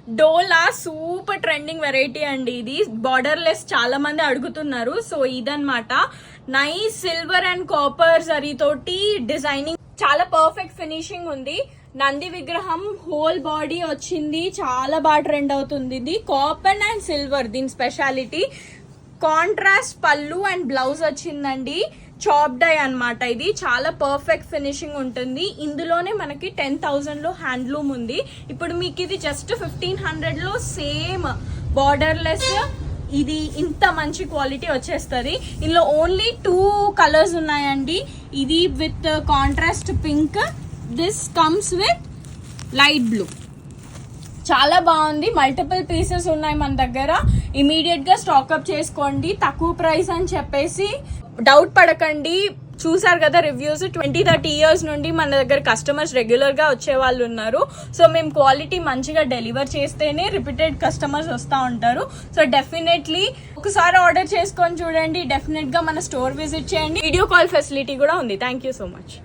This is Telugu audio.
డోలా సూపర్ ట్రెండింగ్ వెరైటీ అండి. ఇది బార్డర్లెస్ చాలా మంది అడుగుతున్నారు. సో ఇదన్నమాట nice silver and copper zari తోటి డిజైనింగ్, చాలా పర్ఫెక్ట్ ఫినిషింగ్ ఉంది. నంది విగ్రహం హోల్ బాడీ వచ్చింది, చాలా బాగా ట్రెండ్ అవుతుంది. ఇది కాపర్ అండ్ సిల్వర్ దీని స్పెషాలిటీ. కాంట్రాస్ట్ పళ్ళు అండ్ బ్లౌజ్ వచ్చిందండి. చాప్ డై అన్నమాట. ఇది చాలా పర్ఫెక్ట్ ఫినిషింగ్ ఉంటుంది. ఇందులోనే మనకి 10,000 లో హ్యాండ్లూమ్ ఉంది. ఇప్పుడు మీకు ఇది జస్ట్ 1,500 లో సేమ్ బార్డర్లెస్ ఇది ఇంత మంచి క్వాలిటీ వచ్చేస్తుంది. ఇందులో ఓన్లీ 2 కలర్స్ ఉన్నాయండి. ఇది with contrast pink, this comes with light blue. చాలా బాగుంది. మల్టిపుల్ పీసెస్ ఉన్నాయి మన దగ్గర. ఇమీడియట్ గా స్టాక్అప్ చేసుకోండి. తక్కువ ప్రైస్ అని చెప్పేసి డౌట్ పడకండి. చూసారు కదా రివ్యూస్, 20-30 ఇయర్స్ నుండి మన దగ్గర కస్టమర్స్ రెగ్యులర్ గా వచ్చే వాళ్ళు ఉన్నారు. సో మేము క్వాలిటీ మంచిగా డెలివర్ చేస్తేనే రిపీటెడ్ కస్టమర్స్ వస్తూ ఉంటారు. సో డెఫినెట్లీ ఒకసారి ఆర్డర్ చేసుకొని చూడండి. డెఫినెట్ గా మన స్టోర్ విజిట్ చేయండి. వీడియో కాల్ ఫెసిలిటీ కూడా ఉంది. Thank you so much.